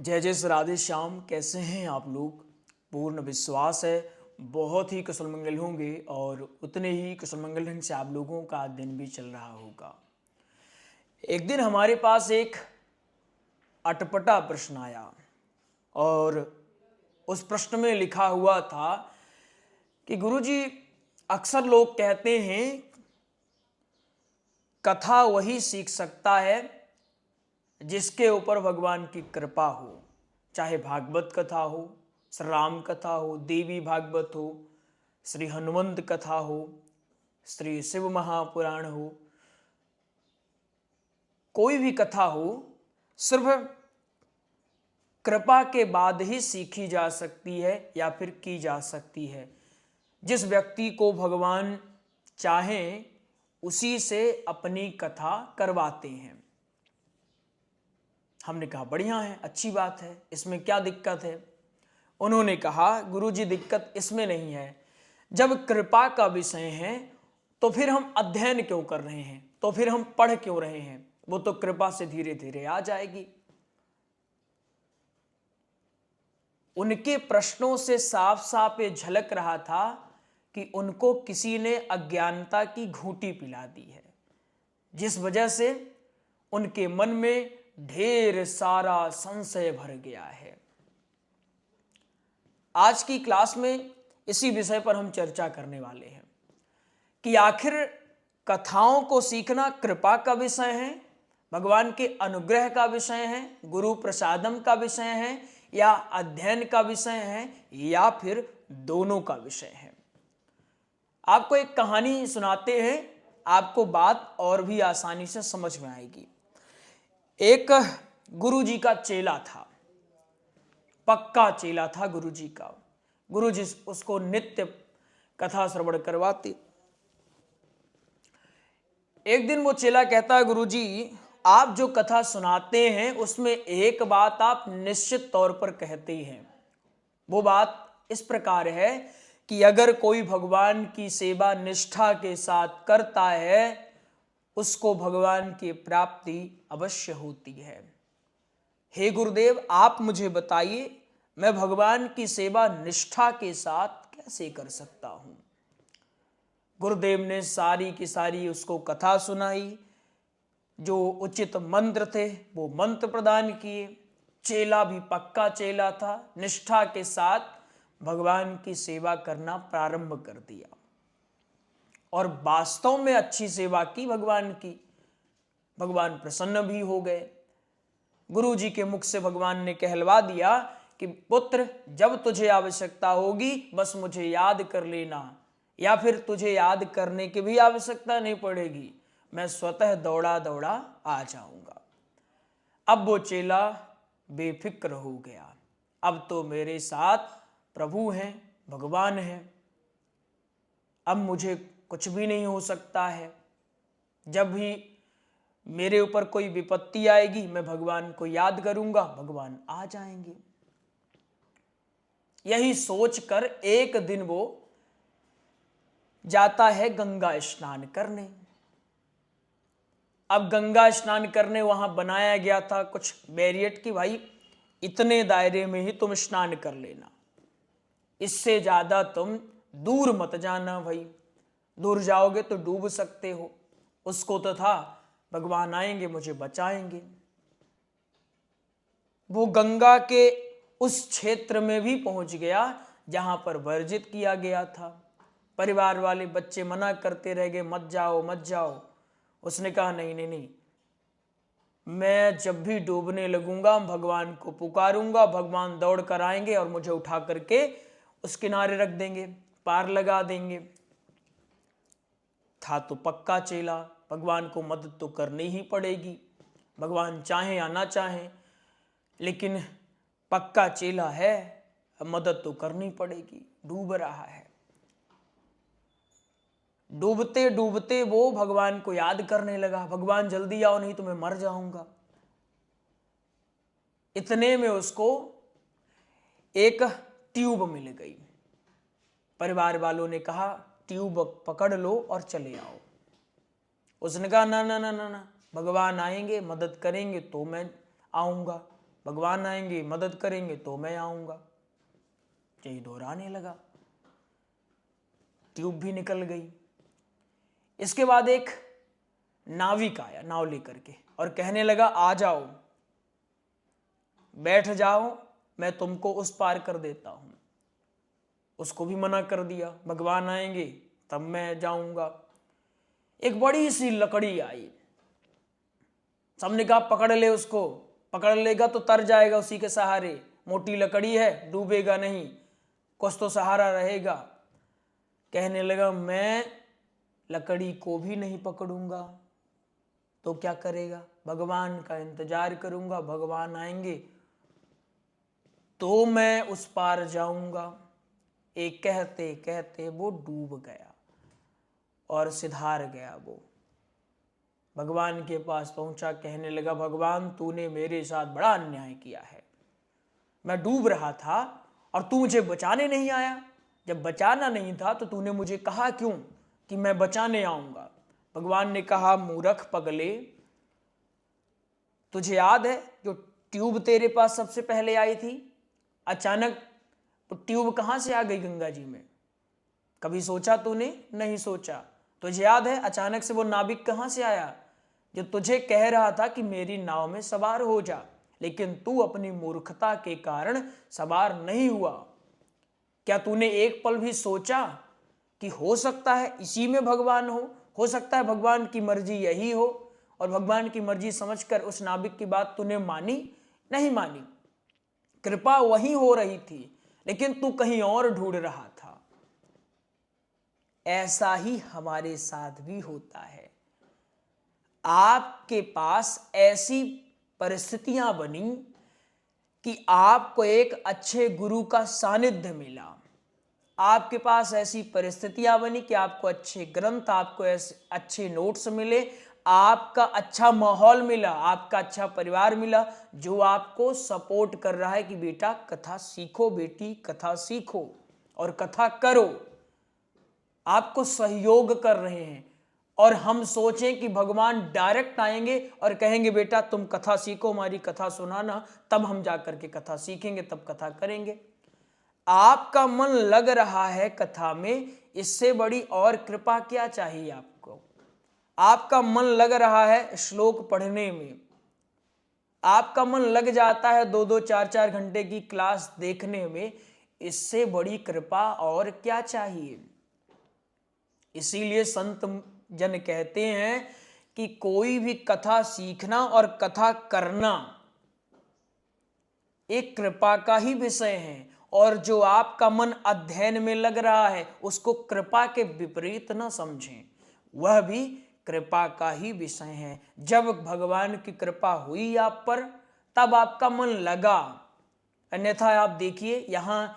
जय जय श्री राधे श्याम। कैसे हैं आप लोग? पूर्ण विश्वास है बहुत ही कुशल मंगल होंगे और उतने ही कुशल मंगल ढंग से आप लोगों का दिन भी चल रहा होगा। एक दिन हमारे पास एक अटपटा प्रश्न आया और उस प्रश्न में लिखा हुआ था कि गुरुजी, अक्सर लोग कहते हैं कथा वही सीख सकता है जिसके ऊपर भगवान की कृपा हो, चाहे भागवत कथा हो, श्री राम कथा हो, देवी भागवत हो, श्री हनुमंत कथा हो, श्री शिव महापुराण हो, कोई भी कथा हो, सिर्फ कृपा के बाद ही सीखी जा सकती है या फिर की जा सकती है। जिस व्यक्ति को भगवान चाहें उसी से अपनी कथा करवाते हैं। हमने कहा बढ़िया है, अच्छी बात है, इसमें क्या दिक्कत है? उन्होंने कहा गुरुजी, दिक्कत इसमें नहीं है, जब कृपा का विषय है तो फिर हम अध्ययन क्यों कर रहे हैं, तो फिर हम पढ़ क्यों रहे हैं? वो तो कृपा से धीरे धीरे आ जाएगी। उनके प्रश्नों से साफ साफ ये झलक रहा था कि उनको किसी ने अज्ञानता की घूंटी पिला दी है, जिस वजह से उनके मन में ढेर सारा संशय भर गया है। आज की क्लास में इसी विषय पर हम चर्चा करने वाले हैं कि आखिर कथाओं को सीखना कृपा का विषय है, भगवान के अनुग्रह का विषय है, गुरु प्रसादम का विषय है, या अध्ययन का विषय है, या फिर दोनों का विषय है। आपको एक कहानी सुनाते हैं, आपको बात और भी आसानी से समझ में आएगी। एक गुरुजी का चेला था, पक्का चेला था गुरुजी का। गुरुजी उसको नित्य कथा श्रवण करवाते। एक दिन वो चेला कहता है, गुरुजी, आप जो कथा सुनाते हैं उसमें एक बात आप निश्चित तौर पर कहते हैं। वो बात इस प्रकार है कि अगर कोई भगवान की सेवा निष्ठा के साथ करता है उसको भगवान की प्राप्ति अवश्य होती है। हे गुरुदेव, आप मुझे बताइए, मैं भगवान की सेवा निष्ठा के साथ कैसे कर सकता हूं? गुरुदेव ने सारी की सारी उसको कथा सुनाई, जो उचित मंत्र थे वो मंत्र प्रदान किए। चेला भी पक्का चेला था, निष्ठा के साथ भगवान की सेवा करना प्रारंभ कर दिया और वास्तव में अच्छी सेवा की भगवान की। भगवान प्रसन्न भी हो गए। गुरु जी के मुख से भगवान ने कहलवा दिया कि पुत्र, जब तुझे आवश्यकता होगी बस मुझे याद कर लेना, या फिर तुझे याद करने की भी आवश्यकता नहीं पड़ेगी, मैं स्वतः दौड़ा दौड़ा आ जाऊंगा। अब वो चेला बेफिक्र हो गया। अब तो मेरे साथ प्रभु हैं, भगवान हैं, अब मुझे कुछ भी नहीं हो सकता है। जब भी मेरे ऊपर कोई विपत्ति आएगी मैं भगवान को याद करूंगा, भगवान आ जाएंगे। यही सोचकर एक दिन वो जाता है गंगा स्नान करने। अब गंगा स्नान करने वहां बनाया गया था कुछ बैरियट की, भाई इतने दायरे में ही तुम स्नान कर लेना, इससे ज्यादा तुम दूर मत जाना, भाई दूर जाओगे तो डूब सकते हो। उसको तो था भगवान आएंगे मुझे बचाएंगे। वो गंगा के उस क्षेत्र में भी पहुंच गया जहां पर वर्जित किया गया था। परिवार वाले बच्चे मना करते रह गए, मत जाओ मत जाओ। उसने कहा नहीं नहीं नहीं, मैं जब भी डूबने लगूंगा भगवान को पुकारूंगा, भगवान दौड़ कर आएंगे और मुझे उठा करके उस किनारे रख देंगे, पार लगा देंगे। था तो पक्का चेला, भगवान को मदद तो करनी ही पड़ेगी, भगवान चाहे या ना चाहे, लेकिन पक्का चेला है, मदद तो करनी पड़ेगी। डूब रहा है। डूबते डूबते वो भगवान को याद करने लगा, भगवान जल्दी आओ नहीं तो मैं मर जाऊंगा। इतने में उसको एक ट्यूब मिल गई। परिवार वालों ने कहा ट्यूब पकड़ लो और चले आओ। उसने कहा ना ना ना ना ना, भगवान आएंगे मदद करेंगे तो मैं आऊंगा, भगवान आएंगे मदद करेंगे तो मैं आऊंगा। यही दोहराने लगा। ट्यूब भी निकल गई। इसके बाद एक नाविक आया नाव लेकर के और कहने लगा आ जाओ, बैठ जाओ, मैं तुमको उस पार कर देता हूं। उसको भी मना कर दिया, भगवान आएंगे तब मैं जाऊंगा। एक बड़ी सी लकड़ी आई, सबने कहा पकड़ ले उसको, पकड़ लेगा तो तर जाएगा उसी के सहारे, मोटी लकड़ी है डूबेगा नहीं, कुछ तो सहारा रहेगा। कहने लगा मैं लकड़ी को भी नहीं पकड़ूंगा तो क्या करेगा, भगवान का इंतजार करूंगा, भगवान आएंगे तो मैं उस पार जाऊंगा। एक कहते कहते वो डूब गया और सिधार गया। वो भगवान के पास पहुंचा, कहने लगा भगवान तूने मेरे साथ बड़ा अन्याय किया है, मैं डूब रहा था और तू मुझे बचाने नहीं आया। जब बचाना नहीं था तो तूने मुझे कहा क्यों कि मैं बचाने आऊंगा। भगवान ने कहा मूर्ख पगले, तुझे याद है जो ट्यूब तेरे पास सबसे पहले आई थी, अचानक ट्यूब कहां से आ गई गंगा जी में? कभी सोचा तूने? नहीं सोचा। तुझे याद है अचानक से वो नाविक कहां से आया जो तुझे कह रहा था कि मेरी नाव में सवार हो जा, लेकिन तू अपनी मूर्खता के कारण सवार नहीं हुआ। क्या तूने एक पल भी सोचा कि हो सकता है इसी में भगवान हो सकता है भगवान की मर्जी यही हो, और भगवान की मर्जी समझकर उस नाविक की बात तूने मानी? नहीं मानी। कृपा वही हो रही थी लेकिन तू कहीं और ढूंढ रहा था। ऐसा ही हमारे साथ भी होता है। आपके पास ऐसी परिस्थितियां बनी कि आपको एक अच्छे गुरु का सानिध्य मिला, आपके पास ऐसी परिस्थितियां बनी कि आपको अच्छे ग्रंथ, आपको ऐसे अच्छे नोट्स मिले, आपका अच्छा माहौल मिला, आपका अच्छा परिवार मिला जो आपको सपोर्ट कर रहा है कि बेटा कथा सीखो, बेटी कथा सीखो और कथा करो, आपको सहयोग कर रहे हैं। और हम सोचें कि भगवान डायरेक्ट आएंगे और कहेंगे बेटा तुम कथा सीखो, हमारी कथा सुनाना, तब हम जाकर के कथा सीखेंगे, तब कथा करेंगे। आपका मन लग रहा है कथा में, इससे बड़ी और कृपा क्या चाहिए आपको? आपका मन लग रहा है श्लोक पढ़ने में, आपका मन लग जाता है 2-2 4-4 घंटे की क्लास देखने में, इससे बड़ी कृपा और क्या चाहिए? इसीलिए संत जन कहते हैं कि कोई भी कथा सीखना और कथा करना एक कृपा का ही विषय है, और जो आपका मन अध्ययन में लग रहा है उसको कृपा के विपरीत न समझें, वह भी कृपा का ही विषय है। जब भगवान की कृपा हुई आप पर तब आपका मन लगा, अन्यथा आप देखिए यहां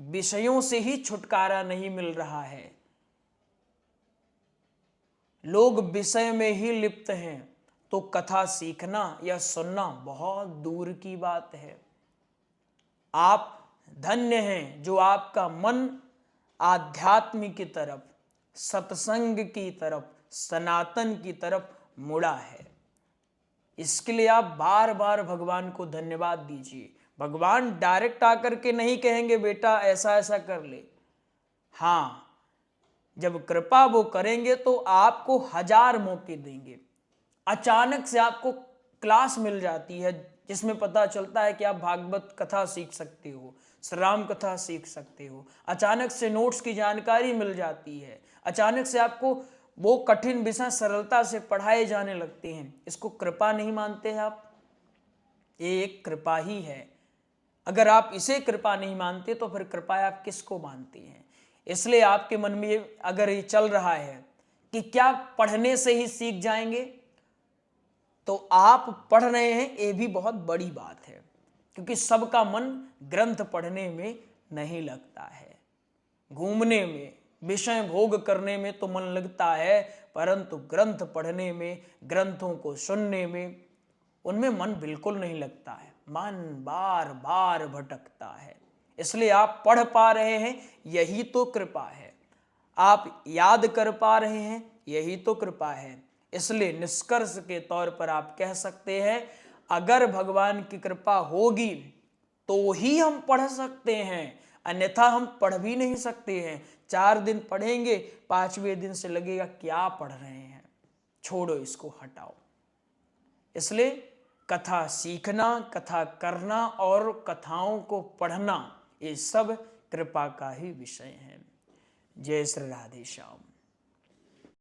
विषयों से ही छुटकारा नहीं मिल रहा है, लोग विषय में ही लिप्त हैं, तो कथा सीखना या सुनना बहुत दूर की बात है। आप धन्य हैं जो आपका मन आध्यात्म की तरफ, सत्संग की तरफ, सनातन की तरफ मुड़ा है। इसके लिए आप बार बार भगवान को धन्यवाद दीजिए। भगवान डायरेक्ट आकर के नहीं कहेंगे बेटा ऐसा ऐसा कर ले, हाँ जब कृपा वो करेंगे तो आपको 1000 मौके देंगे। अचानक से आपको क्लास मिल जाती है जिसमें पता चलता है कि आप भागवत कथा सीख सकते हो, श्री राम कथा सीख सकते हो, अचानक से नोट्स की जानकारी मिल जाती है, अचानक से आपको वो कठिन विषय सरलता से पढ़ाए जाने लगते हैं। इसको कृपा नहीं मानते हैं आप? ये एक कृपा ही है। अगर आप इसे कृपा नहीं मानते तो फिर कृपा आप किसको मानते हैं? इसलिए आपके मन में अगर ये चल रहा है कि क्या पढ़ने से ही सीख जाएंगे, तो आप पढ़ रहे हैं ये भी बहुत बड़ी बात है, क्योंकि सबका मन ग्रंथ पढ़ने में नहीं लगता है। घूमने में, विषय भोग करने में तो मन लगता है, परंतु ग्रंथ पढ़ने में, ग्रंथों को सुनने में, उनमें मन बिल्कुल नहीं लगता है, मन बार बार भटकता है। इसलिए आप पढ़ पा रहे हैं, यही तो कृपा है। आप याद कर पा रहे हैं, यही तो कृपा है। इसलिए निष्कर्ष के तौर पर आप कह सकते हैं अगर भगवान की कृपा होगी तो ही हम पढ़ सकते हैं, अन्यथा हम पढ़ भी नहीं सकते हैं। 4 दिन पढ़ेंगे, 5वें दिन से लगेगा क्या पढ़ रहे हैं, छोड़ो इसको, हटाओ। इसलिए कथा सीखना, कथा करना और कथाओं को पढ़ना, ये सब कृपा का ही विषय है। जय श्री राधे श्याम।